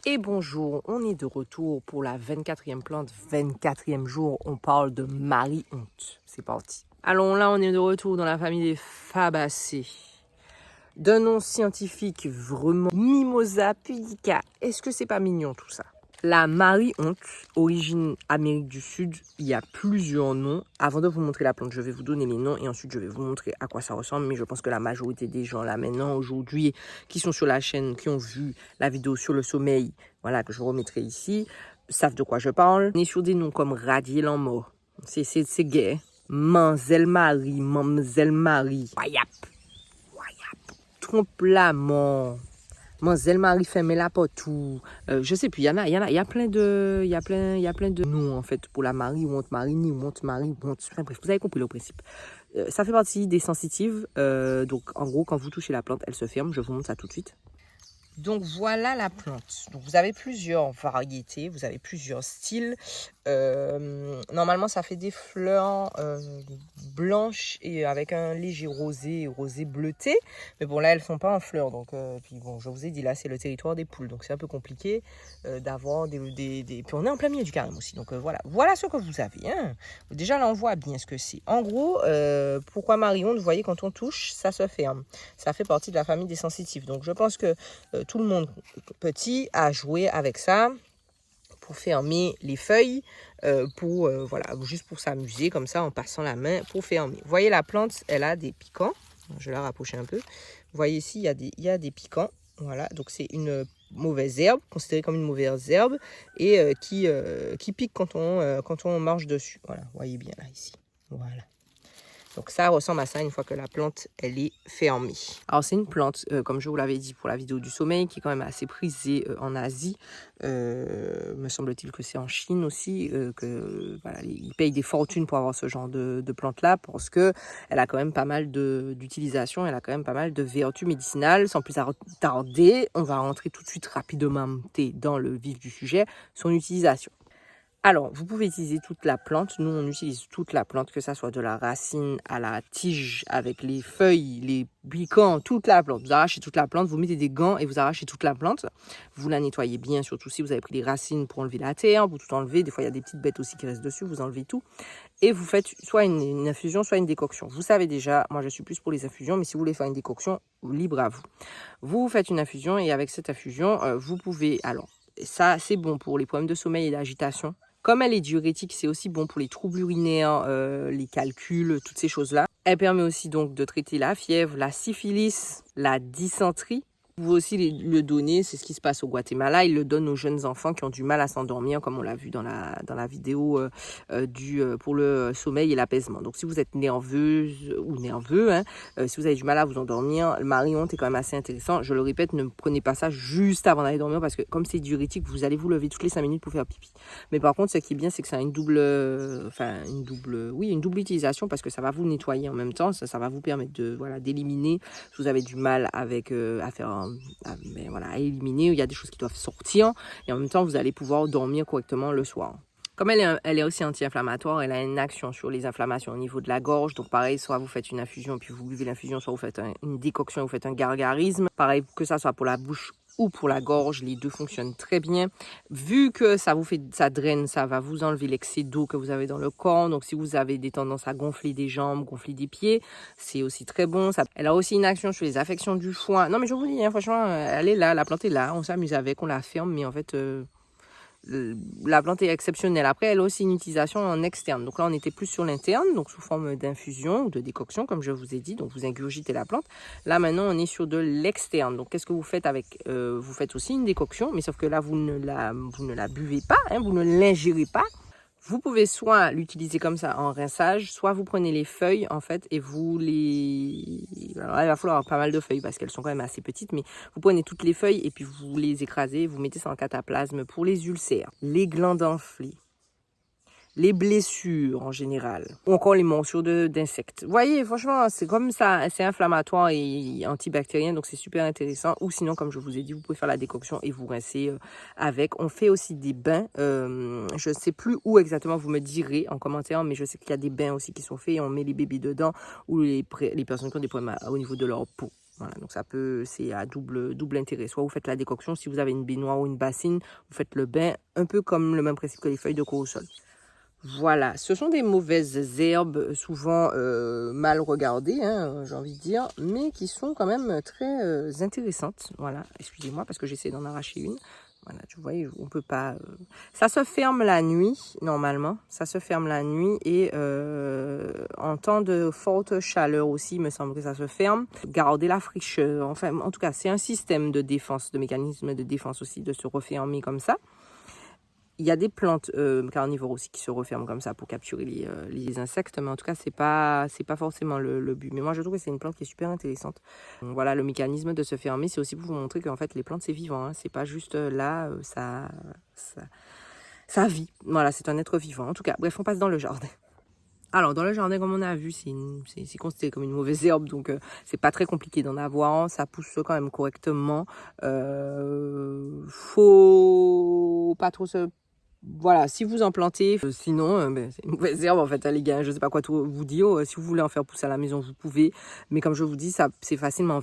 Et bonjour, on est de retour pour la 24e plante, 24e jour, on parle de Marie-Honte. C'est parti. Alors là, on est de retour dans la famille des Fabacées. D'un nom scientifique vraiment, Mimosa pudica. Est-ce que c'est pas mignon tout ça? La Marie-Honte, origine Amérique du Sud, il y a plusieurs noms. Avant de vous montrer la plante, je vais vous donner les noms et ensuite je vais vous montrer à quoi ça ressemble. Mais je pense que la majorité des gens là maintenant, aujourd'hui, qui sont sur la chaîne, qui ont vu la vidéo sur le sommeil, voilà, que je remettrai ici, savent de quoi je parle. On est sur des noms comme Radier l'Amour. C'est gay. Mamzelle Marie, Mamzelle Marie. Wayap. Trompe la mort. Mademoiselle Marie fermez la porte ou je sais plus, il y a plein de noms en fait pour la Marie ou Honte Marie ni Honte Marie ou Honte. Enfin, bref, vous avez compris le principe. Ça fait partie des sensitives. Donc en gros, quand vous touchez la plante, elle se ferme. Je vous montre ça tout de suite. Donc voilà la plante. Donc vous avez plusieurs variétés, vous avez plusieurs styles. Normalement, ça fait des fleurs blanches et avec un léger rosé bleuté. Mais bon, là, elles ne sont pas en fleurs. Donc, puis bon, je vous ai dit, là, c'est le territoire des poules. Donc, c'est un peu compliqué d'avoir des... Puis, on est en plein milieu du carême aussi. Donc, voilà ce que vous avez. Hein. Déjà, là, on voit bien ce que c'est. En gros, pourquoi Marie-Honte, vous voyez, quand on touche, ça se ferme. Ça fait partie de la famille des sensitifs. Donc, je pense que tout le monde petit a joué avec ça pour fermer les feuilles, voilà, juste pour s'amuser comme ça en passant la main pour fermer. Vous voyez la plante, elle a des piquants. Je vais la rapprocher un peu. Vous voyez ici, il y a des piquants. Voilà, donc c'est une mauvaise herbe, considérée comme une mauvaise herbe et qui pique quand on marche dessus. Voilà, vous voyez bien là ici. Voilà. Donc ça ressemble à ça une fois que la plante, elle est fermée. Alors c'est une plante, comme je vous l'avais dit pour la vidéo du sommeil, qui est quand même assez prisée en Asie. Me semble-t-il que c'est en Chine aussi, que voilà, ils payent des fortunes pour avoir ce genre de plante-là, parce que elle a quand même pas mal d'utilisation, elle a quand même pas mal de vertus médicinales. Sans plus tarder, on va rentrer tout de suite rapidement dans le vif du sujet, son utilisation. Alors, vous pouvez utiliser toute la plante. Nous, on utilise toute la plante, que ça soit de la racine à la tige, avec les feuilles, les piquants, toute la plante. Vous arrachez toute la plante, vous mettez des gants et vous arrachez toute la plante. Vous la nettoyez bien, surtout si vous avez pris des racines pour enlever la terre, pour tout enlever. Des fois, il y a des petites bêtes aussi qui restent dessus, vous enlevez tout. Et vous faites soit une infusion, soit une décoction. Vous savez déjà, moi, je suis plus pour les infusions, mais si vous voulez faire une décoction, libre à vous. Vous faites une infusion et avec cette infusion, vous pouvez... Alors, ça, c'est bon pour les problèmes de sommeil et d'agitation. Comme elle est diurétique, c'est aussi bon pour les troubles urinaires, les calculs, toutes ces choses-là. Elle permet aussi donc de traiter la fièvre, la syphilis, la dysenterie. Vous pouvez aussi le donner, c'est ce qui se passe au Guatemala. Ils le donnent aux jeunes enfants qui ont du mal à s'endormir, comme on l'a vu dans la vidéo pour le sommeil et l'apaisement. Donc si vous êtes nerveuse ou nerveux, hein, si vous avez du mal à vous endormir, le Marie-Honte est quand même assez intéressant. Je le répète, ne prenez pas ça juste avant d'aller dormir parce que comme c'est diurétique, vous allez vous lever toutes les 5 minutes pour faire pipi. Mais par contre, ce qui est bien, c'est que ça a une double utilisation parce que ça va vous nettoyer en même temps. Ça va vous permettre de d'éliminer si vous avez du mal avec à éliminer. Il y a des choses qui doivent sortir et en même temps, vous allez pouvoir dormir correctement le soir. Comme elle est aussi anti-inflammatoire, elle a une action sur les inflammations au niveau de la gorge. Donc pareil, soit vous faites une infusion puis vous buvez l'infusion, soit vous faites une décoction, vous faites un gargarisme. Pareil, que ça soit pour la bouche ou pour la gorge, les deux fonctionnent très bien. Vu que ça draine, ça va vous enlever l'excès d'eau que vous avez dans le corps. Donc si vous avez des tendances à gonfler des jambes, gonfler des pieds, c'est aussi très bon. Elle a aussi une action sur les affections du foie. Non mais je vous dis, hein, franchement, elle est là, la plante est là, on s'amuse avec, on la ferme, mais en fait... la plante est exceptionnelle. Après, elle a aussi une utilisation en externe. Donc là, on était plus sur l'interne, donc sous forme d'infusion ou de décoction, comme je vous ai dit. Donc vous ingurgitez la plante. Là, maintenant, on est sur de l'externe. Donc qu'est-ce que vous faites avec vous faites aussi une décoction, mais sauf que là, vous ne la buvez pas, hein, vous ne l'ingérez pas. Vous pouvez soit l'utiliser comme ça en rinçage, soit vous prenez les feuilles en fait et vous les... Alors là, il va falloir pas mal de feuilles parce qu'elles sont quand même assez petites, mais vous prenez toutes les feuilles et puis vous les écrasez, vous mettez ça en cataplasme pour les ulcères, les glandes enflées, les blessures en général, ou encore les morsures d'insectes. Vous voyez, franchement, c'est comme ça, c'est inflammatoire et antibactérien, donc c'est super intéressant. Ou sinon, comme je vous ai dit, vous pouvez faire la décoction et vous rincer avec. On fait aussi des bains. Je ne sais plus où exactement, vous me direz en commentaire, mais je sais qu'il y a des bains aussi qui sont faits et on met les bébés dedans ou les personnes qui ont des problèmes au niveau de leur peau. Voilà, donc ça peut, c'est à double intérêt. Soit vous faites la décoction, si vous avez une baignoire ou une bassine, vous faites le bain, un peu comme le même principe que les feuilles de corossol. Voilà, ce sont des mauvaises herbes, souvent mal regardées, hein, j'ai envie de dire, mais qui sont quand même très intéressantes. Voilà, excusez-moi parce que j'essaie d'en arracher une. Voilà, tu vois, on peut pas... Ça se ferme la nuit, normalement. Ça se ferme la nuit et en temps de forte chaleur aussi, il me semble que ça se ferme. Garder la fraîcheur. Enfin, en tout cas, c'est un système de défense, de mécanisme de défense aussi, de se refermer comme ça. Il y a des plantes carnivores aussi qui se referment comme ça pour capturer les insectes, mais en tout cas, c'est pas forcément le but. Mais moi, je trouve que c'est une plante qui est super intéressante. Donc, voilà, le mécanisme de se fermer, c'est aussi pour vous montrer qu'en fait, les plantes, c'est vivant. Hein. C'est pas juste là, ça vit. Voilà, c'est un être vivant. En tout cas, bref, on passe dans le jardin. Alors, dans le jardin, comme on a vu, c'est considéré comme une mauvaise herbe, donc c'est pas très compliqué d'en avoir. Ça pousse quand même correctement. Faut pas trop se... Voilà, si vous en plantez, sinon, c'est une mauvaise herbe en fait, hein, les gars. Je sais pas quoi vous dire. Si vous voulez en faire pousser à la maison, vous pouvez. Mais comme je vous dis, c'est facilement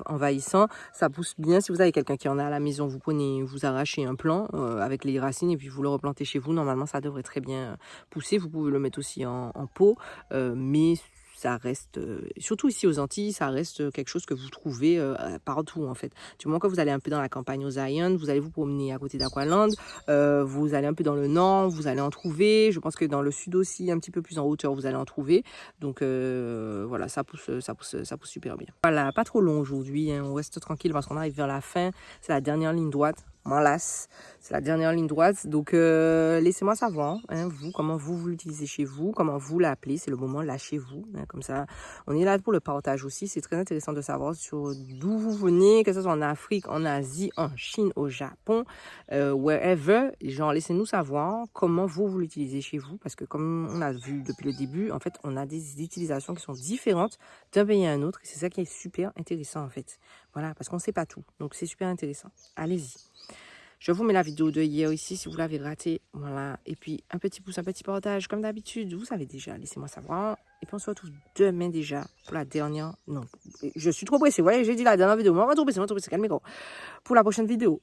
envahissant. Ça pousse bien. Si vous avez quelqu'un qui en a à la maison, vous arrachez un plant avec les racines et puis vous le replantez chez vous. Normalement, ça devrait très bien pousser. Vous pouvez le mettre aussi en pot, mais ça reste, surtout ici aux Antilles, ça reste quelque chose que vous trouvez partout en fait. Du moment que vous allez un peu dans la campagne aux Zion, vous allez vous promener à côté d'Aqualand, vous allez un peu dans le nord, vous allez en trouver. Je pense que dans le sud aussi, un petit peu plus en hauteur, vous allez en trouver. Donc voilà, ça pousse super bien. Voilà, pas trop long aujourd'hui, hein. On reste tranquille parce qu'on arrive vers la fin. C'est la dernière ligne droite. M'en lasse, c'est la dernière ligne droite, donc laissez-moi savoir, hein, vous, comment vous l'utilisez chez vous, comment vous l'appelez, c'est le moment, lâchez-vous, hein, comme ça, on est là pour le partage aussi, c'est très intéressant de savoir sur d'où vous venez, que ce soit en Afrique, en Asie, en Chine, au Japon, wherever, genre laissez-nous savoir comment vous l'utilisez chez vous, parce que comme on a vu depuis le début, en fait, on a des utilisations qui sont différentes d'un pays à un autre, et c'est ça qui est super intéressant en fait, voilà, parce qu'on ne sait pas tout, donc c'est super intéressant, allez-y. Je vous mets la vidéo de hier ici si vous l'avez raté. Voilà. Et puis un petit pouce, un petit partage comme d'habitude. Vous savez déjà, laissez-moi savoir. Et puis on se retrouve demain déjà pour la dernière... Non, je suis trop pressée. Vous voyez, j'ai dit la dernière vidéo. On va trop pressée, calmez-vous. Pour la prochaine vidéo.